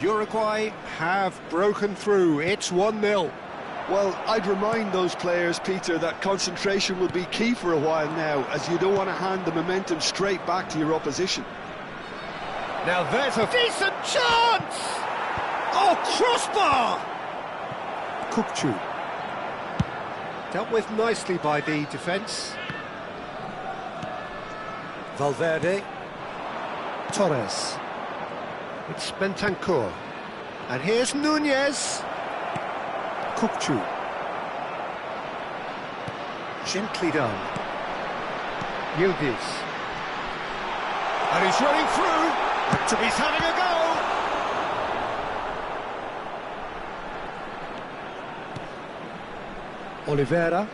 Uruguay have broken through. It's 1-0. Well, I'd remind those players, Peter, that concentration will be key for a while now, as you don't want to hand the momentum straight back to your opposition. Now there's a decent chance! Oh, crossbar! Kukçu. Dealt with nicely by the defence. Valverde. Torres. It's Bentancur. And here's Nunez. Kukçu. Gently done. Yildiz. And he's running through. He's having a go. Oliveira.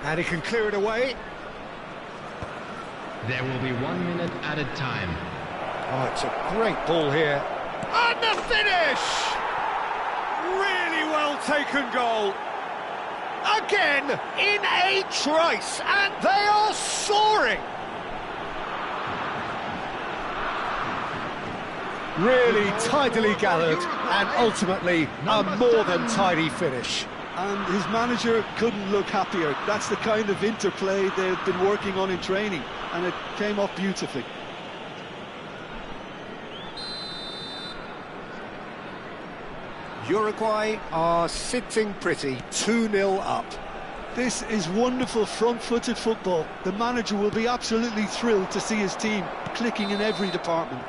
And he can clear it away. There will be 1 minute added time. Oh, it's a great ball here. And the finish! Really well taken goal. Again, in a trice, and they are soaring. Really tidily gathered, and ultimately a more than tidy finish. And his manager couldn't look happier. That's the kind of interplay they've been working on in training, and it came off beautifully. Uruguay are sitting pretty, 2-0 up. This is wonderful front-footed football. The manager will be absolutely thrilled to see his team clicking in every department.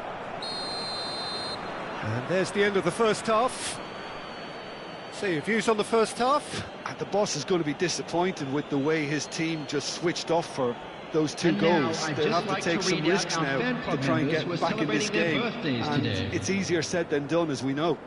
And there's the end of the first half. So your views on the first half? And the boss is going to be disappointed with the way his team just switched off for those two goals. They'll have to take some risks now to try and get back in this game. And it's easier said than done, as we know.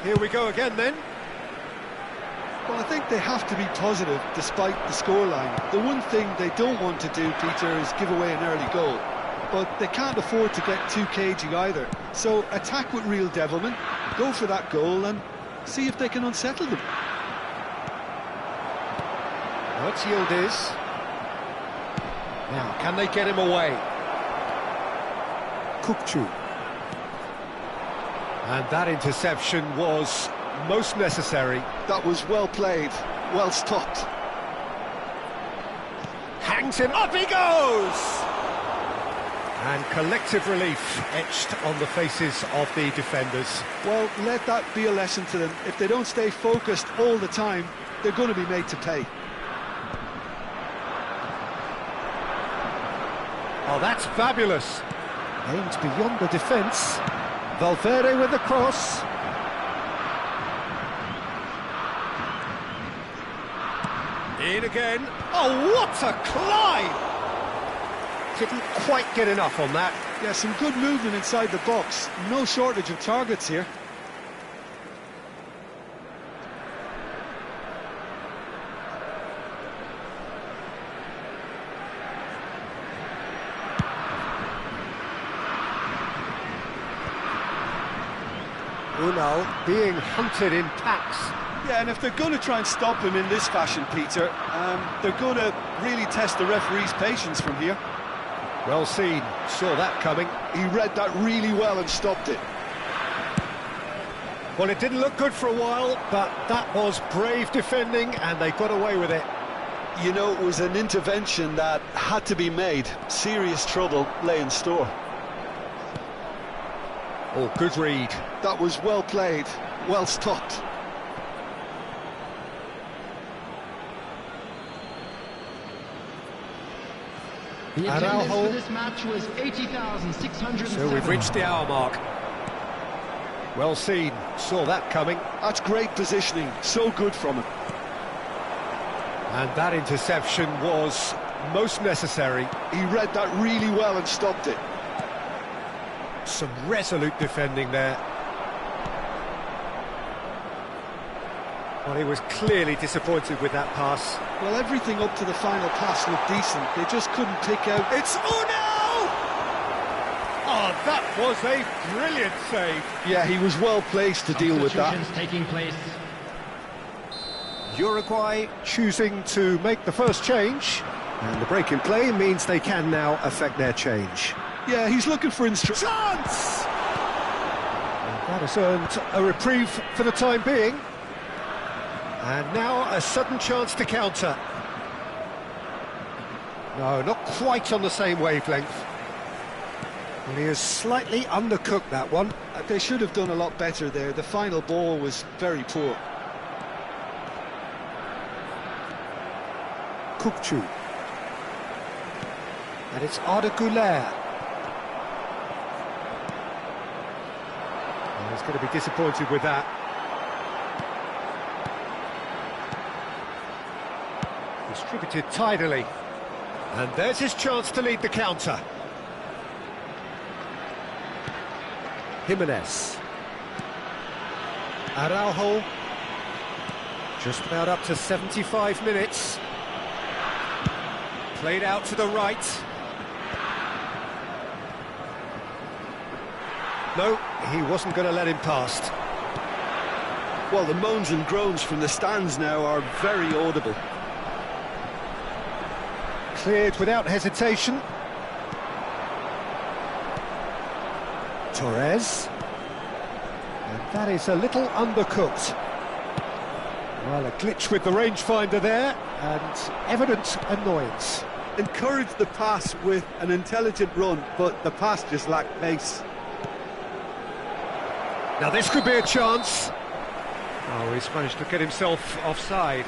Here we go again then. Well, I think they have to be positive despite the scoreline. The one thing they don't want to do, Peter, is give away an early goal. But they can't afford to get too cagey either. So attack with real devilment, go for that goal and see if they can unsettle them. That's Yildiz. Now, can they get him away? Kukçu. And that interception was most necessary. That was well played, well stopped. Hangs him, up he goes! And collective relief etched on the faces of the defenders. Well, let that be a lesson to them. If they don't stay focused all the time, they're going to be made to pay. Oh, that's fabulous. Aimed beyond the defence. Valverde with the cross. In again. Oh, what a climb! Didn't quite get enough on that. Yeah, some good movement inside the box. No shortage of targets here. Unal being hunted in packs. Yeah, and if they're going to try and stop him in this fashion, Peter, they're going to really test the referee's patience from here. Well seen, saw that coming. He read that really well and stopped it. Well, it didn't look good for a while, but that was brave defending and they got away with it. You know, it was an intervention that had to be made. Serious trouble lay in store. Oh, good read. That was well played, well stopped. The attendance Araujo. for this match was 80,607. So we've reached the hour mark. Well seen, saw that coming. That's great positioning, so good from him. And that interception was most necessary. He read that really well and stopped it. Some resolute defending there. Well, he was clearly disappointed with that pass. Well, everything up to the final pass looked decent. They just couldn't pick out... It's Unal! Oh, that was a brilliant save. Yeah, he was well placed to deal with that. Substitutions taking place. Uruguay choosing to make the first change. And the break in play means they can now affect their change. Yeah, he's looking for instructions. Chance! And that has earned a reprieve for the time being. And now a sudden chance to counter. No, not quite on the same wavelength. Well, he has slightly undercooked that one. They should have done a lot better there. The final ball was very poor. Kupchu. And it's Arda Güler. And he's going to be disappointed with that. Distributed tidily. And there's his chance to lead the counter. Jimenez. Araujo. Just about up to 75 minutes. Played out to the right. No, he wasn't going to let him past. Well, the moans and groans from the stands now are very audible. Cleared without hesitation. Torres. And that is a little undercooked. Well, a glitch with the rangefinder there, and evident annoyance. Encouraged the pass with an intelligent run, but the pass just lacked pace. Now this could be a chance. Oh, he's managed to get himself offside.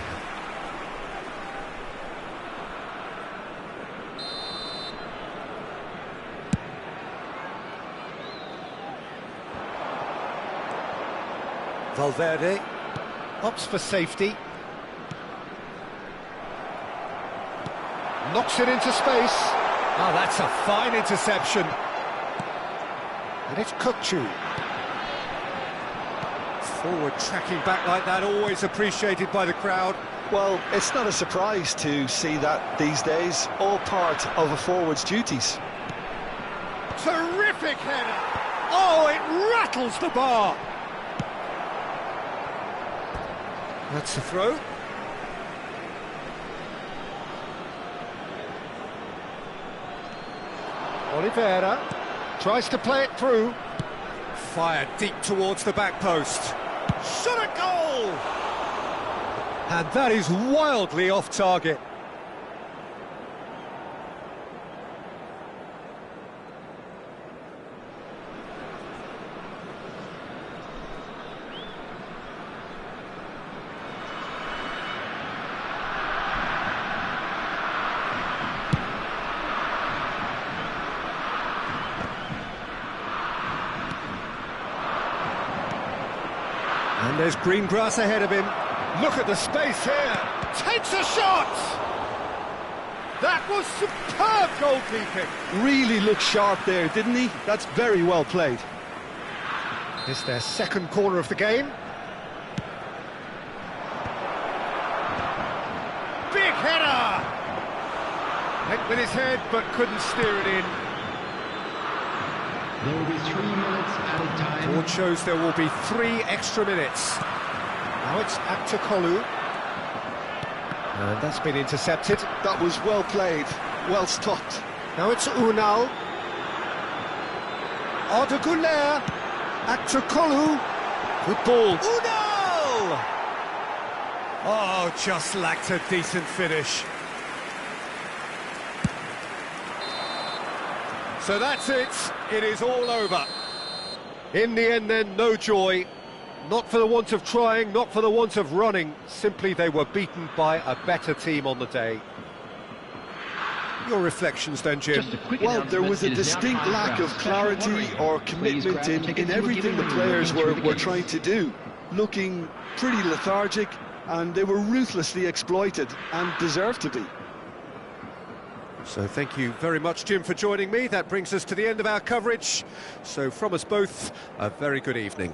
Valverde opts for safety. Knocks it into space. Oh, that's a fine interception. And it's Kupchu. Forward tracking back like that, always appreciated by the crowd. Well, it's not a surprise to see that these days, all part of a forward's duties. Terrific header! Oh, it rattles the bar! That's the throw. Oliveira tries to play it through. Fired deep towards the back post. Shot a goal! And that is wildly off target. And there's green grass ahead of him. Look at the space here. Takes a shot! That was superb goalkeeping. Really looked sharp there, didn't he? That's very well played. It's their second corner of the game. Big header! Hit with his head, but couldn't steer it in. There will be 3 minutes added time. Board shows there will be 3 extra minutes. Now it's Aktakolu. And that's been intercepted. That was well played, well stopped. Now it's Unal. Arda Güler. Aktakolu. Good ball. Unal! Oh, just lacked a decent finish. So that's it. It is all over. In the end then, no joy. Not for the want of trying, not for the want of running. Simply they were beaten by a better team on the day. Your reflections then, Jim? Just a quick Well, there announcement, was a it is now distinct time lack for of our clarity special lottery. or Please commitment grab the tickets in we're everything giving the when players looking through the were gates. trying to do. Looking pretty lethargic, and they were ruthlessly exploited, and deserved to be. So thank you very much, Jim, for joining me. That brings us to the end of our coverage. So from us both, a very good evening.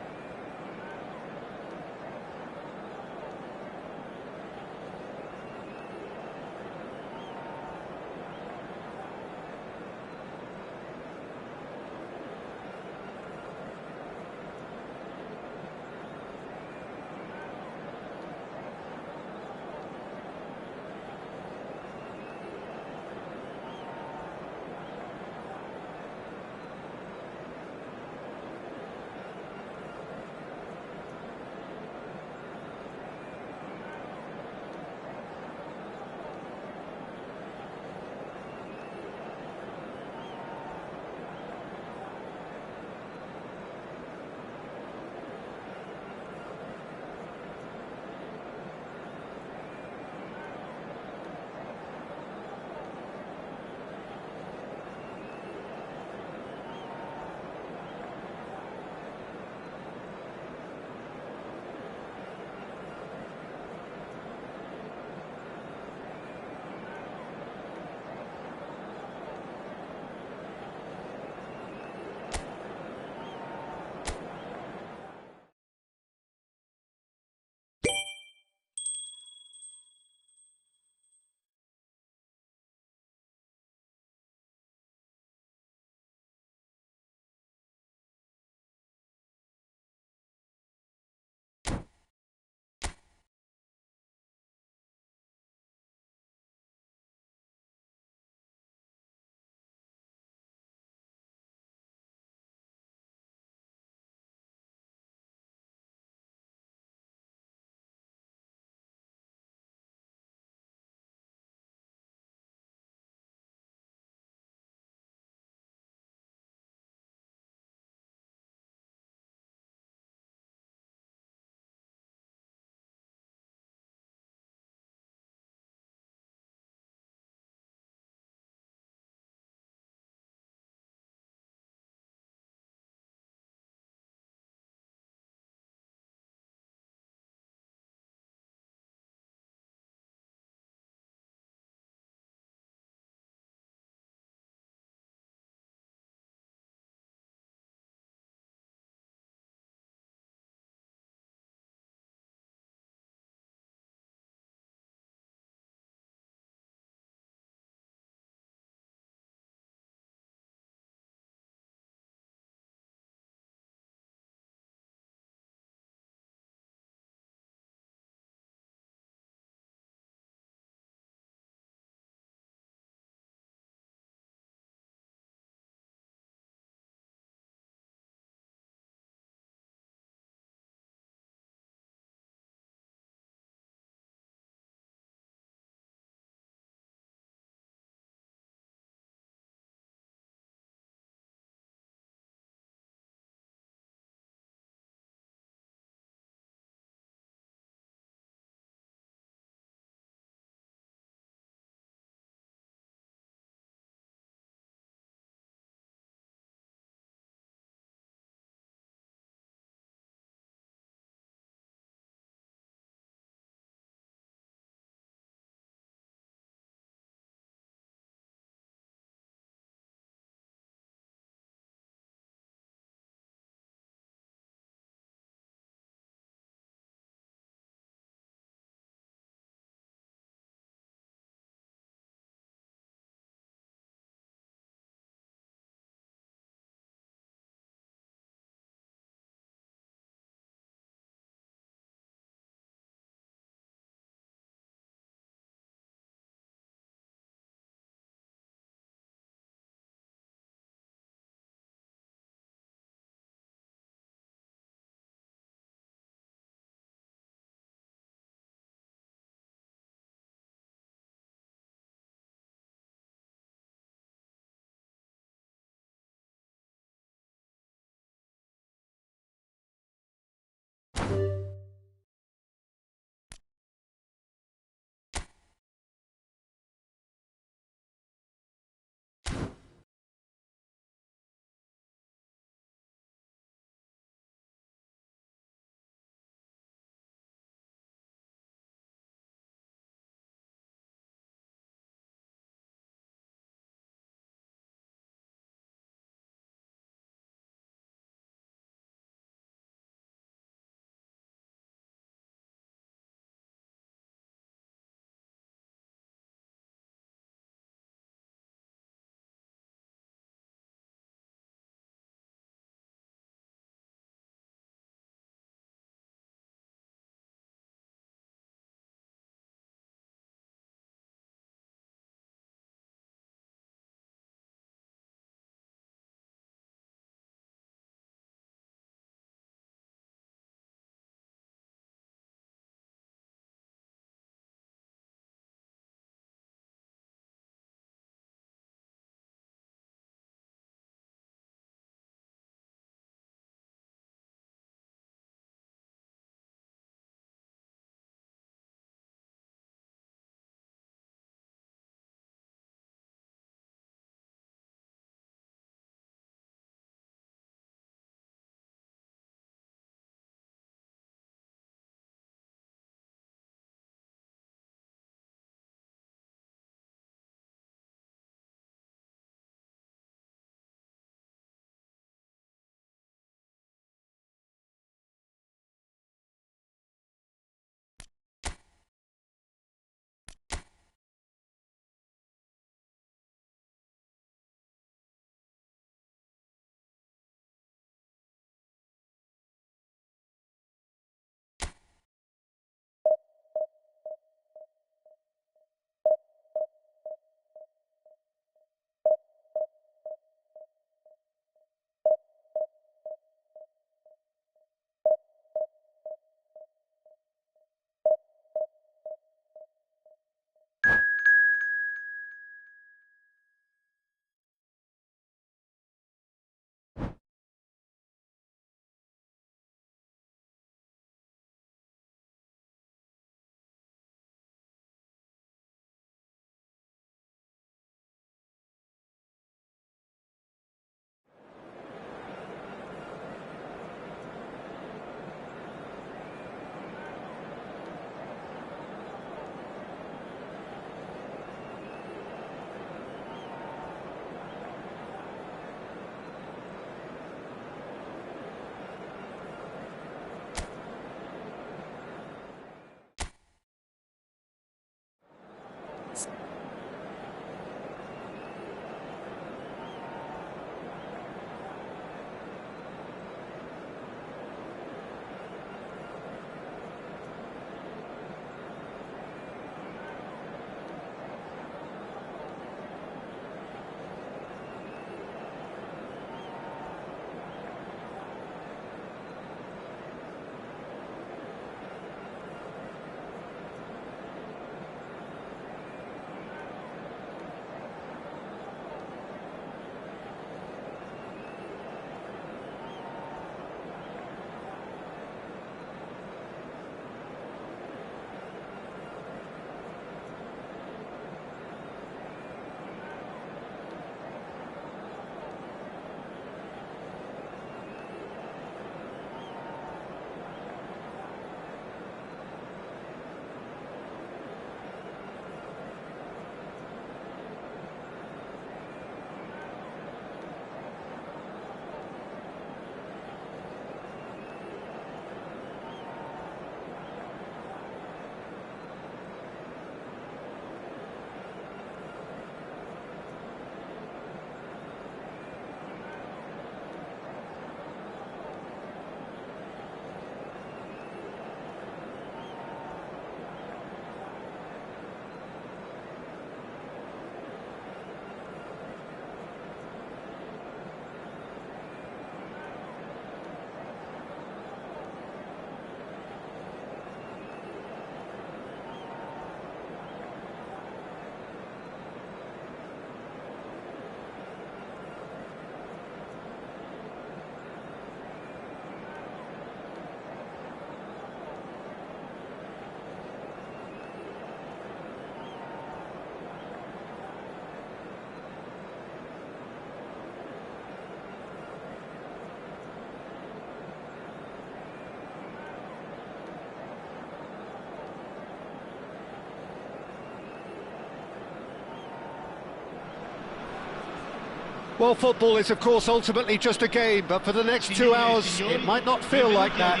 Well, football is, of course, ultimately just a game, but for the next 2 hours, it might not feel like that.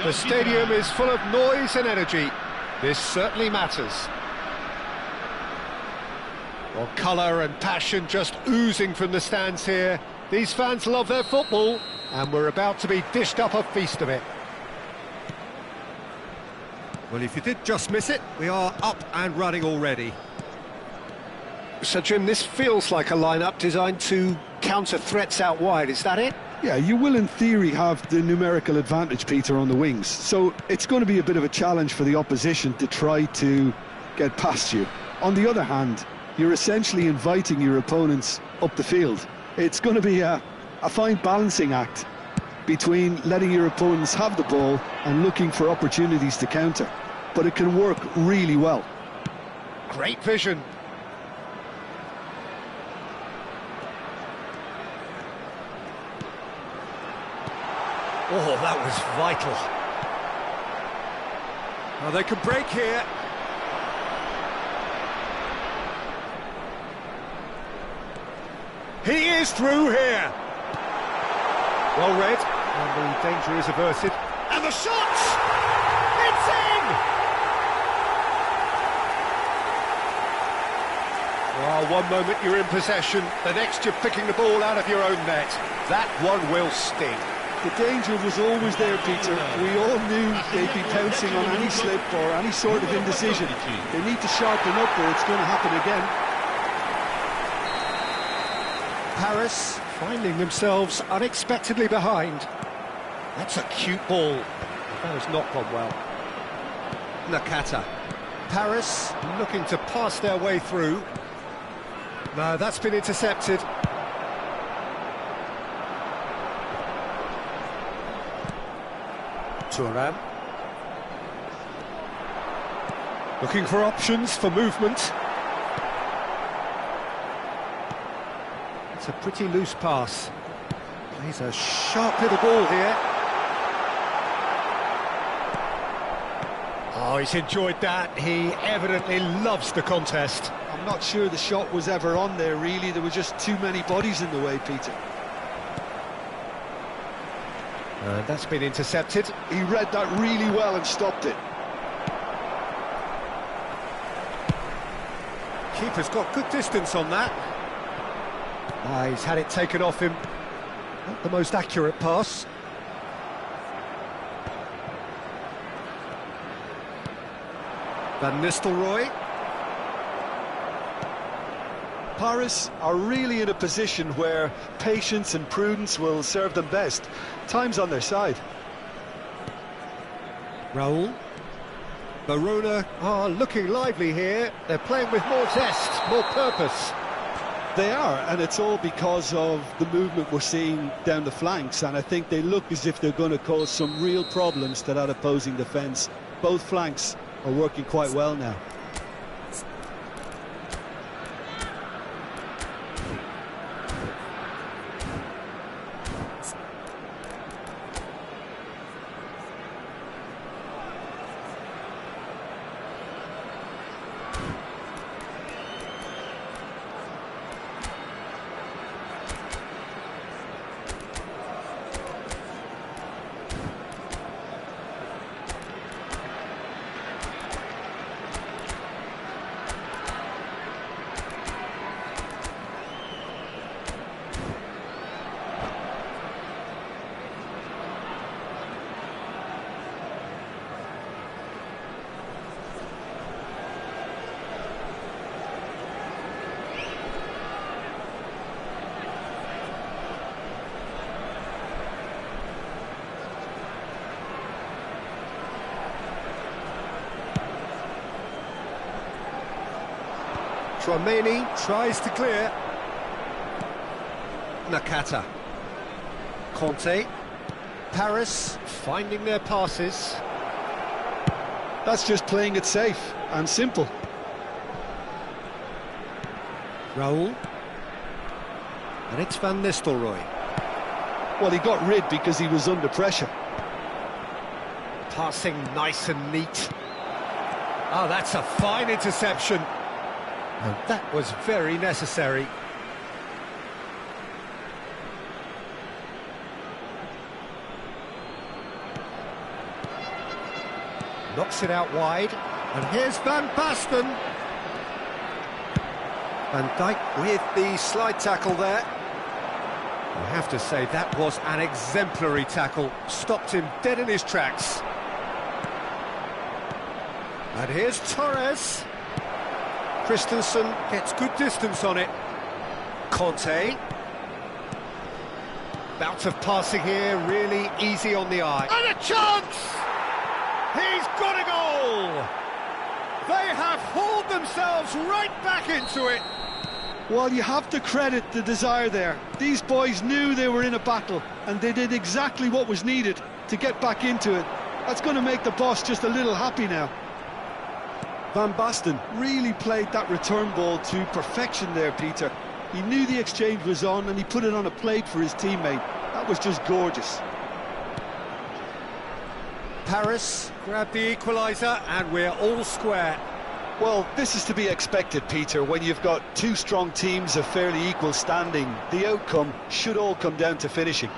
The stadium is full of noise and energy. This certainly matters. Well, colour and passion just oozing from the stands here. These fans love their football, and we're about to be dished up a feast of it. Well, if you did just miss it, we are up and running already. So, Jim, this feels like a lineup designed to counter threats out wide, is that it? Yeah, you will in theory have the numerical advantage, Peter, on the wings. So it's going to be a bit of a challenge for the opposition to try to get past you. On the other hand, you're essentially inviting your opponents up the field. It's going to be a fine balancing act between letting your opponents have the ball and looking for opportunities to counter. But it can work really well. Great vision. Oh, that was vital. Well, they can break here. He is through here. Well read, and the danger is averted. And the shot! It's in! Well, one moment you're in possession, the next you're picking the ball out of your own net. That one will sting. The danger was always there, Peter. We all knew they'd be pouncing on any slip or any sort of indecision. They need to sharpen up or it's going to happen again. Paris finding themselves unexpectedly behind. That's a cute ball. That has not gone well. Nakata. Paris looking to pass their way through. No, that's been intercepted. Thuram. Looking for options for movement. It's a pretty loose pass. Plays a sharp little ball here. Oh, he's enjoyed that. He evidently loves the contest. I'm not sure the shot was ever on there, really. There were just too many bodies in the way, Peter. That's been intercepted. He read that really well and stopped it. Keeper's got good distance on that. He's had it taken off him. Not the most accurate pass. Van Nistelrooy. Paris are really in a position where patience and prudence will serve them best. Time's on their side. Raul. Verona are looking lively here. They're playing with more zest, more purpose. They are, and it's all because of the movement we're seeing down the flanks, and I think they look as if they're going to cause some real problems to that opposing defence. Both flanks are working quite well now. Tchouaméni tries to clear. Nakata. Conte. Paris finding their passes. That's just playing it safe and simple. Raul. And it's Van Nistelrooy. Well, he got rid because he was under pressure. Passing nice and neat. Oh, that's a fine interception. And that was very necessary. Knocks it out wide. And here's Van Basten. Van Dijk with the slide tackle there. I have to say, that was an exemplary tackle. Stopped him dead in his tracks. And here's Torres. Christensen gets good distance on it. Conte. Bout of passing here, really easy on the eye. And a chance! He's got a goal! They have hauled themselves right back into it. Well, you have to credit the desire there. These boys knew they were in a battle, and they did exactly what was needed to get back into it. That's going to make the boss just a little happy now. Van Basten really played that return ball to perfection there, Peter. He knew the exchange was on, and he put it on a plate for his teammate. That was just gorgeous. Paris grabbed the equaliser, and we're all square. Well, this is to be expected, Peter. When you've got two strong teams of fairly equal standing, the outcome should all come down to finishing.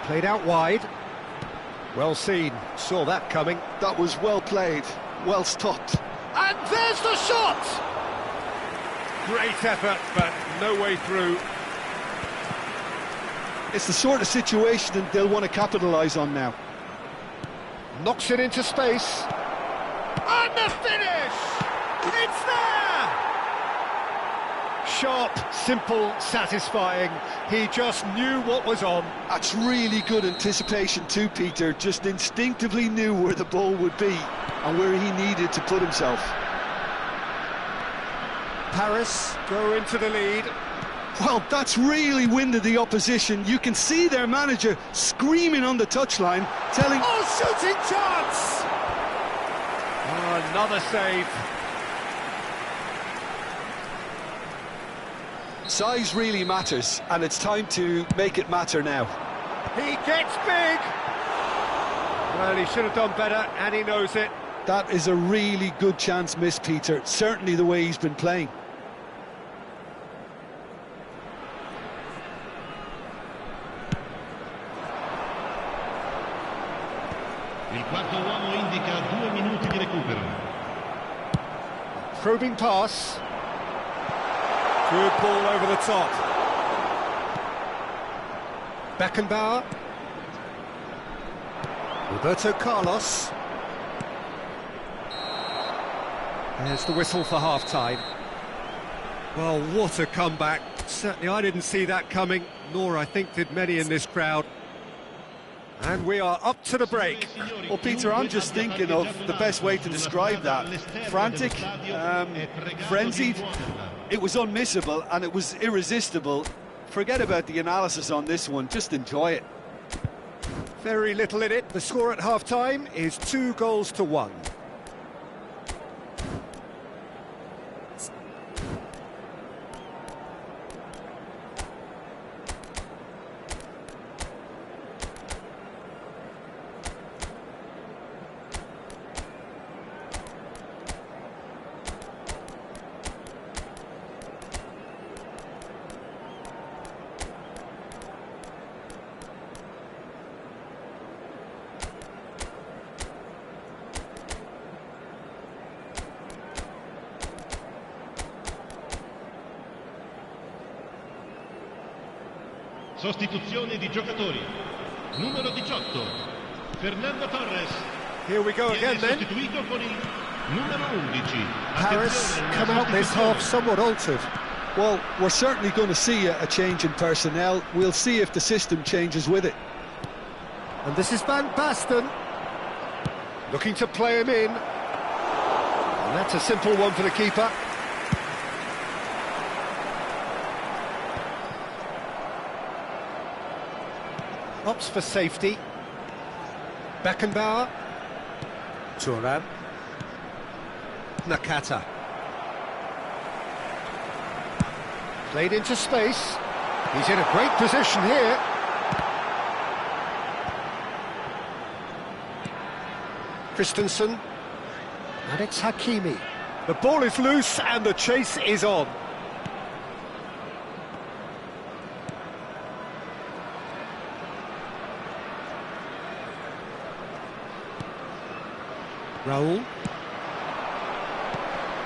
Played out wide. Well seen, saw that coming. That was well played, well stopped. And there's the shot! Great effort, but no way through. It's the sort of situation that they'll want to capitalise on now. Knocks it into space. And the finish! It's there! Sharp, simple, satisfying. He just knew what was on. That's really good anticipation too, Peter. Just instinctively knew where the ball would be and where he needed to put himself. Paris go into the lead. Well, that's really winded the opposition. You can see their manager screaming on the touchline, telling... Oh, shooting chance! Oh, another save. Size really matters, and it's time to make it matter now. He gets big! Well, he should have done better, and he knows it. That is a really good chance missed, Peter. Certainly the way he's been playing. Il quarto uomo indica 2 minuti di recupero. Probing pass. Good ball over the top. Beckenbauer. Roberto Carlos. There's the whistle for half-time. Well, what a comeback. Certainly I didn't see that coming, nor I think did many in this crowd. And we are up to the break. Well, Peter, I'm just thinking of the best way to describe that. Frantic, frenzied. It was unmissable and it was irresistible. Forget about the analysis on this one, just enjoy it. Very little in it. The score at half-time is 2-1. Sostituzione di giocatori. Numero 18, Fernando Torres. Here we go again then. Sostituito con il numero 11. Paris come out this half somewhat altered. Well, we're certainly going to see a change in personnel. We'll see if the system changes with it. And this is Van Basten. Looking to play him in. And that's a simple one for the keeper. Opts for safety. Beckenbauer. Thuram. Nakata. Played into space. He's in a great position here. Christensen. And it's Hakimi. The ball is loose and the chase is on. Raul.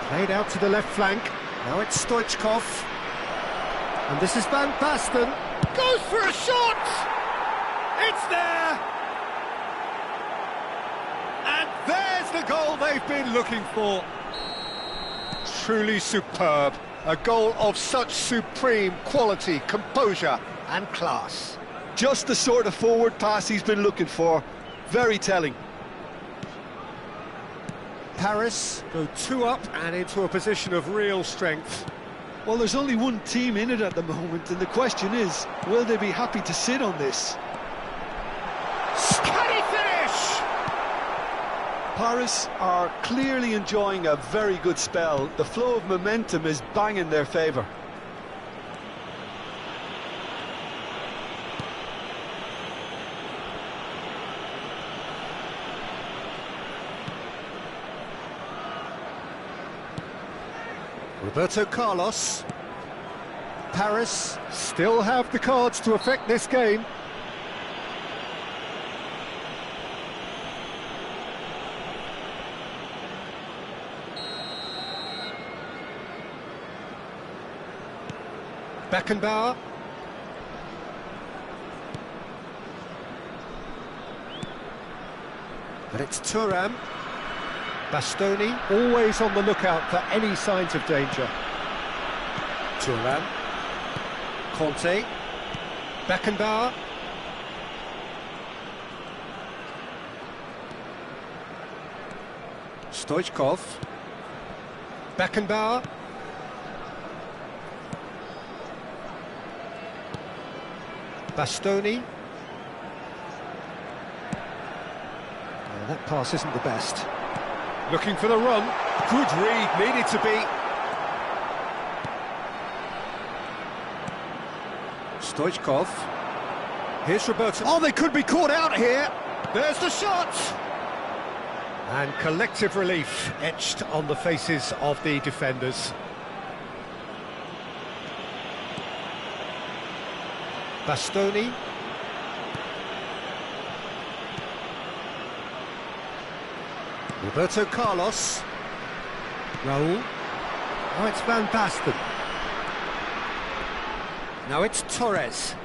Played out to the left flank. Now it's Stoichkov. And this is Van Basten. Goes for a shot! It's there! And there's the goal they've been looking for. Truly superb. A goal of such supreme quality, composure and class. Just the sort of forward pass he's been looking for. Very telling. Paris go 2 up and into a position of real strength. Well, there's only one team in it at the moment, and the question is, will they be happy to sit on this? Can he finish? Paris are clearly enjoying a very good spell. The flow of momentum is bang in their favour. Roberto Carlos. Paris still have the cards to affect this game. Beckenbauer. But it's Thuram. Bastoni, always on the lookout for any signs of danger. Thuram. Conte. Beckenbauer. Stoichkov. Beckenbauer. Bastoni. That pass isn't the best. Looking for the run. Good read, needed to be. Stoichkov. Here's Roberto. Oh, they could be caught out here. There's the shot! And collective relief etched on the faces of the defenders. Bastoni. Roberto Carlos. Raul. Now it's Van Basten. Now it's Torres.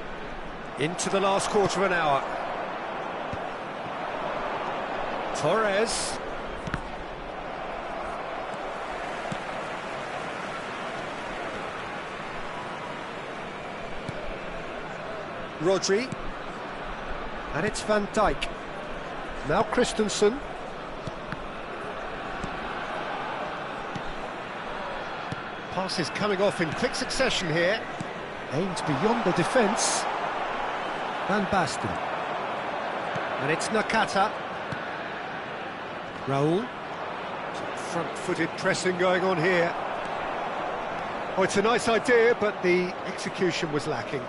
Into the last quarter of an hour. Torres. Rodri. And it's Van Dijk. Now Christensen. Passes coming off in quick succession here. Aimed beyond the defence. Van Basten. And it's Nakata. Raul. Front-footed pressing going on here. Oh, it's a nice idea, but the execution was lacking.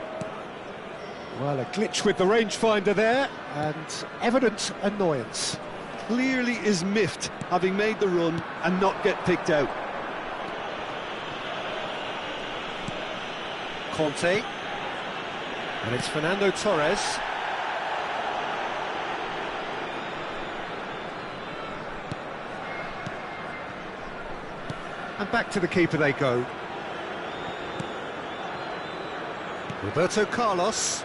Well, a glitch with the rangefinder there, and evident annoyance. Clearly is miffed, having made the run and not get picked out. Conte. And it's Fernando Torres. And back to the keeper they go. Roberto Carlos.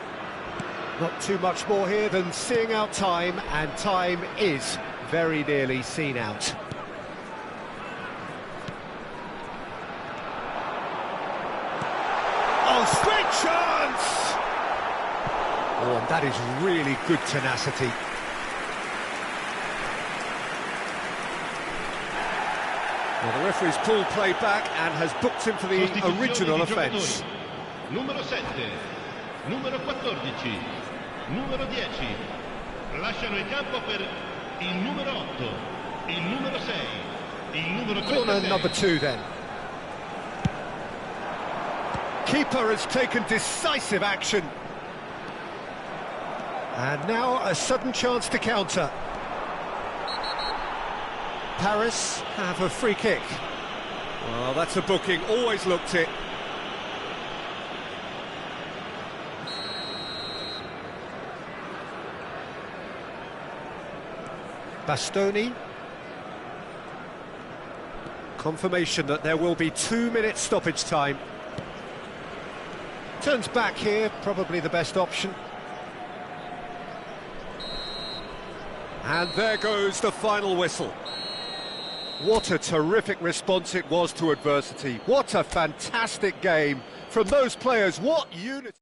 Not too much more here than seeing out time, and time is very nearly seen out. Oh, great chance! Oh, and that is really good tenacity. Well, the referee's pulled play back and has booked him for the original offence. Numero 7, numero 14, numero 10. Lasciano il campo per il numero 8, il numero 6, il numero 3. Corner number 2 then. Keeper has taken decisive action. And now a sudden chance to counter. Paris have a free kick. Well, that's a booking, always looked it. Bastoni. Confirmation that there will be 2 minutes stoppage time. Turns back here, probably the best option. And there goes the final whistle. What a terrific response it was to adversity. What a fantastic game from those players. What unity.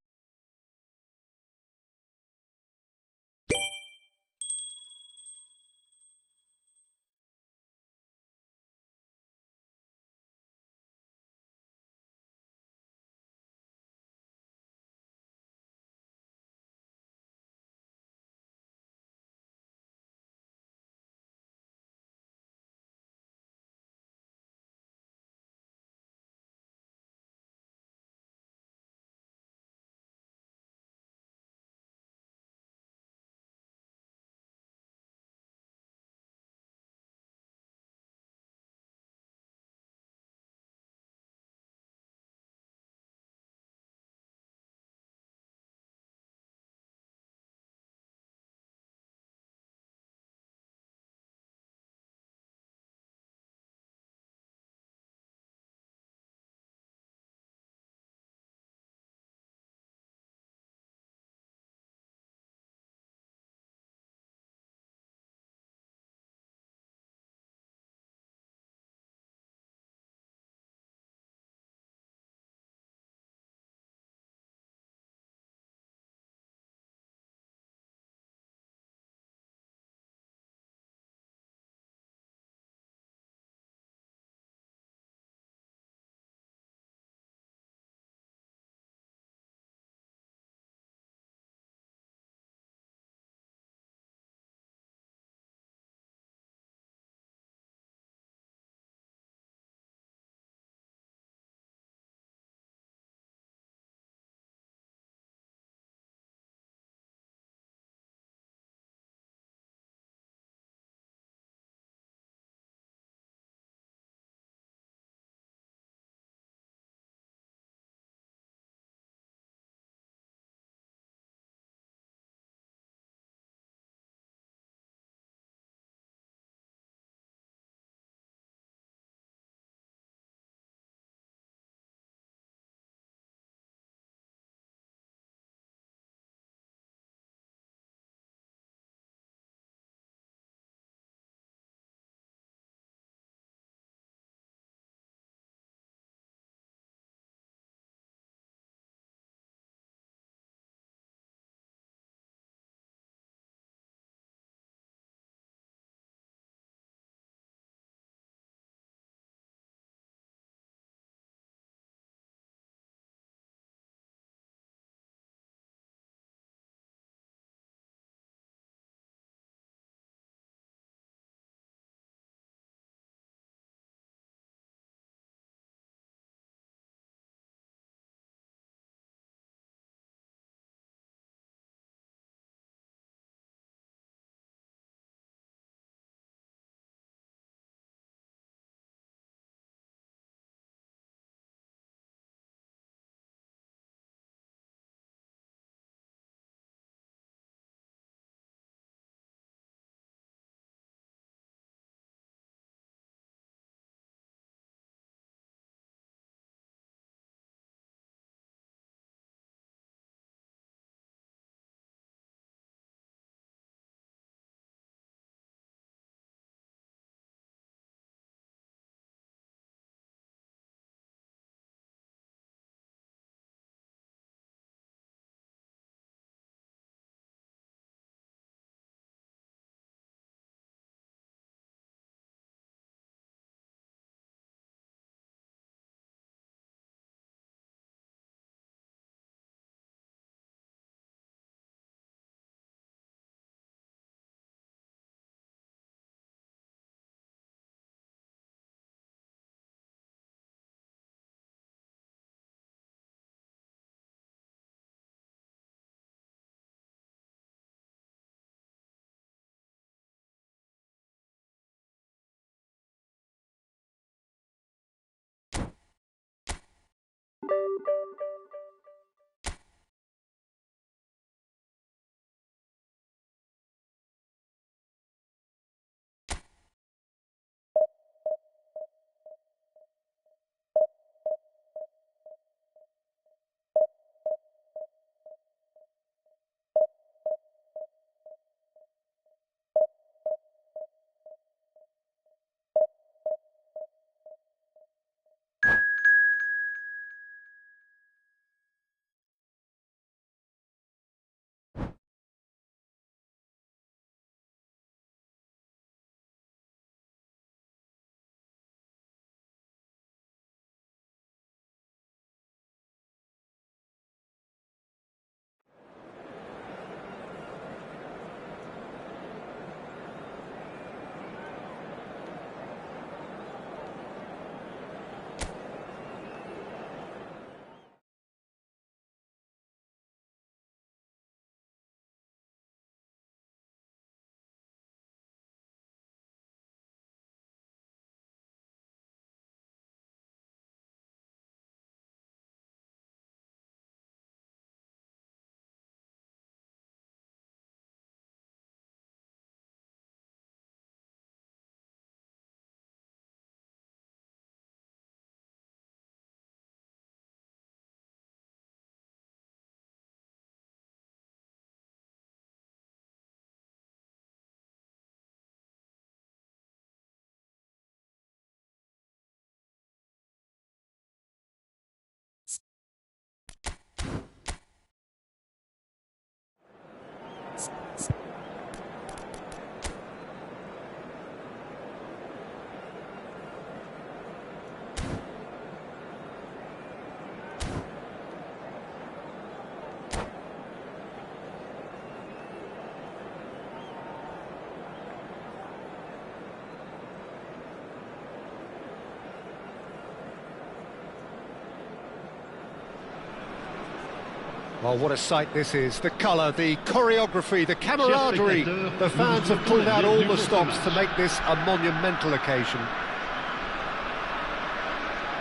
Well, what a sight this is. The colour, the choreography, the camaraderie. The fans have pulled out all the stops to make this a monumental occasion.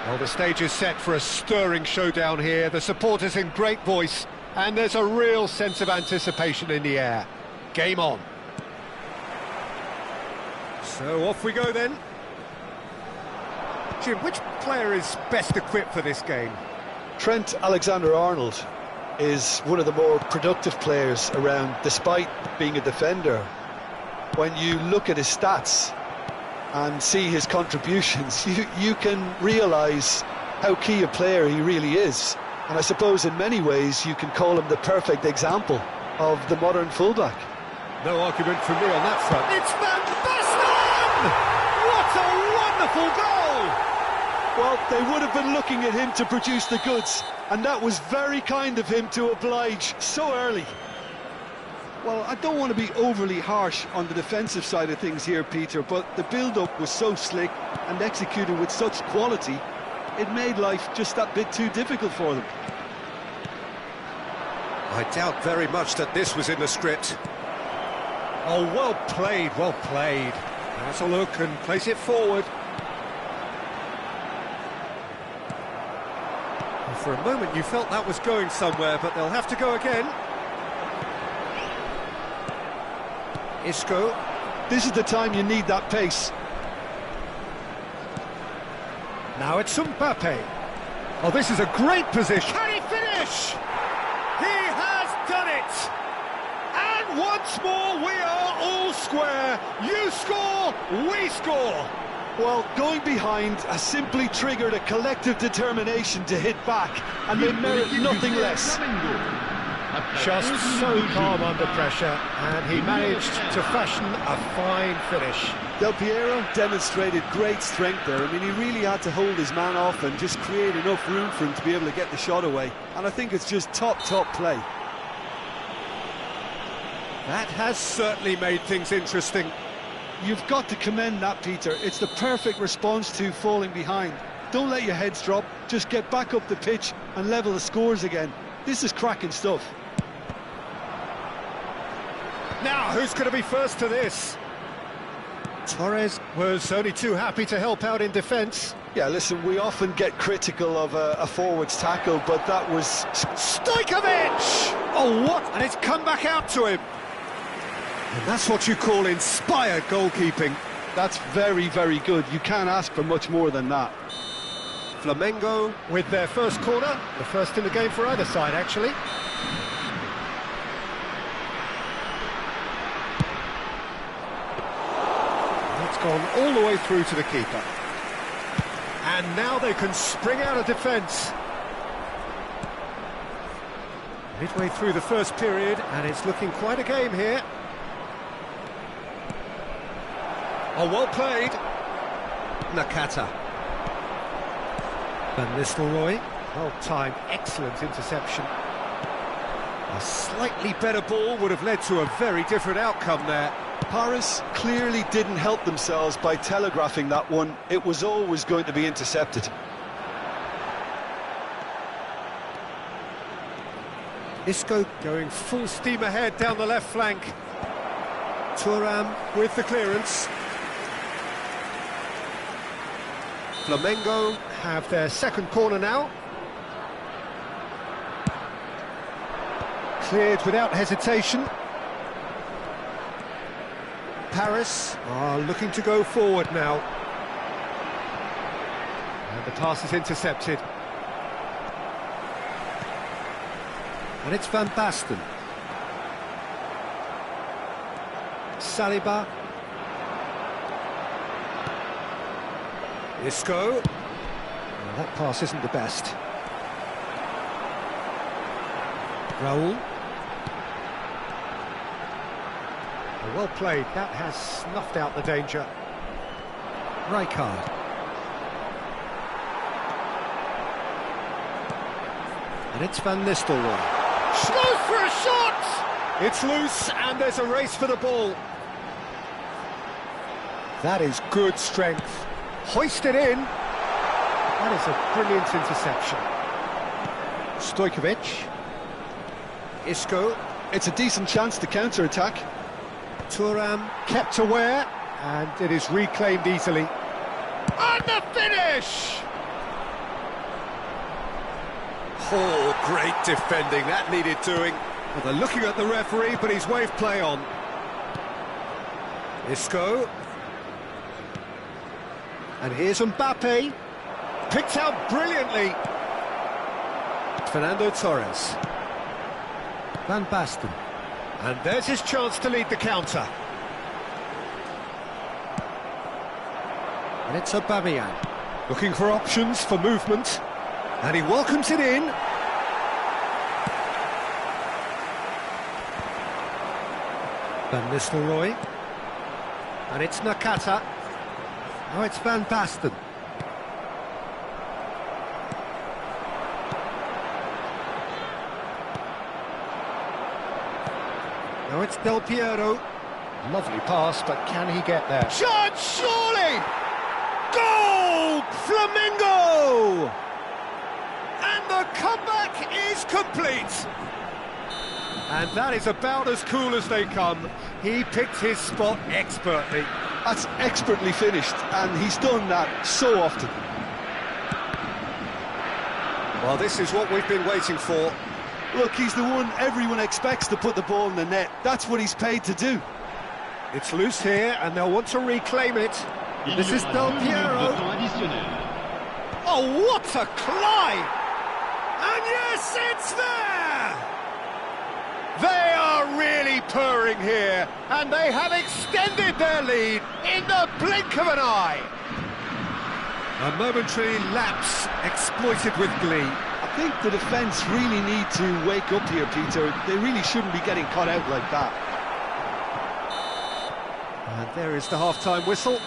Well, the stage is set for a stirring showdown here. The supporters in great voice, and there's a real sense of anticipation in the air. Game on. So off we go then. Jim, which player is best equipped for this game? Trent Alexander-Arnold is one of the more productive players around, despite being a defender. When you look at his stats and see his contributions, you can realise how key a player he really is. And I suppose in many ways you can call him the perfect example of the modern fullback. No argument from me on that front. It's Van Basten! What a wonderful goal! Well, they would have been looking at him to produce the goods, and that was very kind of him to oblige so early. Well, I don't want to be overly harsh on the defensive side of things here, Peter, but the build-up was so slick and executed with such quality, it made life just that bit too difficult for them. I doubt very much that this was in the script. Oh, well played, well played. Has a look and place it forward. Well, for a moment you felt that was going somewhere, but they'll have to go again. Isco. This is the time you need that pace. Now it's Mbappe. Oh, this is a great position. Can he finish? He has done it! And once more we are all square. You score, we score. Well, going behind has simply triggered a collective determination to hit back, and they merit nothing less. Just so calm under pressure, and he managed to fashion a fine finish. Del Piero demonstrated great strength there. I mean, he really had to hold his man off and just create enough room for him to be able to get the shot away. And I think it's just top play. That has certainly made things interesting. You've got to commend that, Peter. It's the perfect response to falling behind. Don't let your heads drop, just get back up the pitch and level the scores again. This is cracking stuff. Now, who's going to be first to this? Torres was only too happy to help out in defence. Yeah, listen, we often get critical of a forward's tackle, but that was... Stojkovic! Oh, what? And it's come back out to him. And that's what you call inspired goalkeeping. That's very, very good. You can't ask for much more than that. Flamengo with their first corner, the first in the game for either side, actually. It's gone all the way through to the keeper. And now they can spring out of defence. Midway through the first period, and it's looking quite a game here. Oh, well played. Nakata. Van Nistelrooy, well-timed, excellent interception. A slightly better ball would have led to a very different outcome there. Paris clearly didn't help themselves by telegraphing that one. It was always going to be intercepted. Isco going full steam ahead down the left flank. Thuram with the clearance. Flamengo have their second corner now. Cleared without hesitation. Paris are looking to go forward now. And the pass is intercepted. And it's Van Basten. Saliba. Isco. Well, that pass isn't the best. Raul. Well played, that has snuffed out the danger. Rijkaard. And it's Van Nistelrooy. Goes for a shot! It's loose and there's a race for the ball. That is good strength. Hoisted in. That is a brilliant interception. Stojkovic. Isco. It's a decent chance to counter-attack. Thuram kept aware, and it is reclaimed easily. And the finish! Oh, great defending, that needed doing. Well, they're looking at the referee, but he's waved play on. Isco. And here's Mbappe. Picked out brilliantly. Fernando Torres. Van Basten. And there's his chance to lead the counter. And it's Aubameyang. Looking for options for movement. And he welcomes it in. Van Nistelrooy. And it's Nakata. Now it's Van Basten. Now it's Del Piero. Lovely pass, but can he get there? Shot, surely! Goal! Flamengo! And the comeback is complete. And that is about as cool as they come. He picked his spot expertly. That's expertly finished, and he's done that so often. Well, this is what we've been waiting for. Look, he's the one everyone expects to put the ball in the net. That's what he's paid to do. It's loose here, and they'll want to reclaim it. This is Del Piero. Oh, what a climb! And yes, it's there! They are really purring here, and they have extended their lead in the blink of an eye. A momentary lapse exploited with glee. I think the defence really need to wake up here, Peter. They really shouldn't be getting caught out like that. And there is the half-time whistle.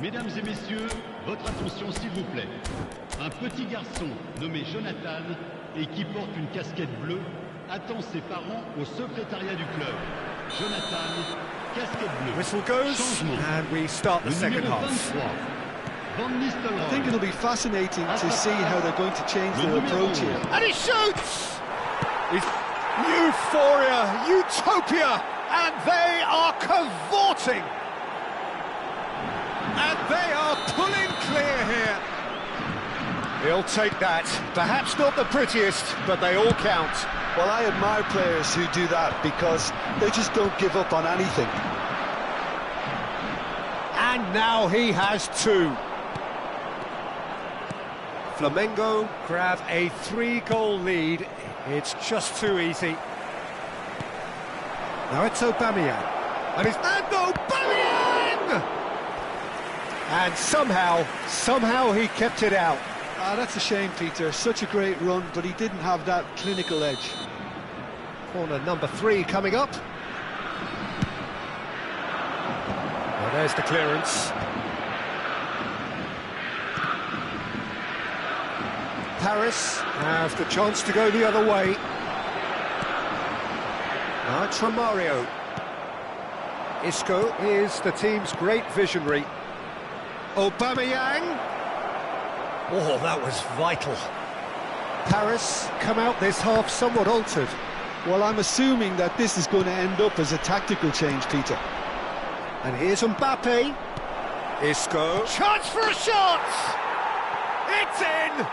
Mesdames et messieurs, votre attention s'il vous plaît. Un petit garçon nommé Jonathan et qui porte une casquette bleue attend ses parents au secrétariat du club. Jonathan, casquette bleue. Whistle goes, Changement. and we start the second numéro half. 23, Van Nistelrooy. I think it'll be fascinating to see how they're going to change their approach here. And he shoots! Euphoria, utopia, and they are cavorting. And they are pulling clear here. He'll take that. Perhaps not the prettiest, but they all count. Well, I admire players who do that because they just don't give up on anything. And now he has two. Flamengo grab a 3-goal lead. It's just too easy. Now it's Aubameyang. And Aubameyang! And somehow he kept it out. That's a shame, Peter. Such a great run, but he didn't have that clinical edge. Corner number 3 coming up. Well, there's the clearance. Paris have the chance to go the other way. Now it's Romario. Isco is the team's great visionary. Aubameyang. Oh, that was vital. Paris come out this half somewhat altered. Well, I'm assuming that this is going to end up as a tactical change, Peter. And here's Mbappe. Isco. Chance for a shot! It's in!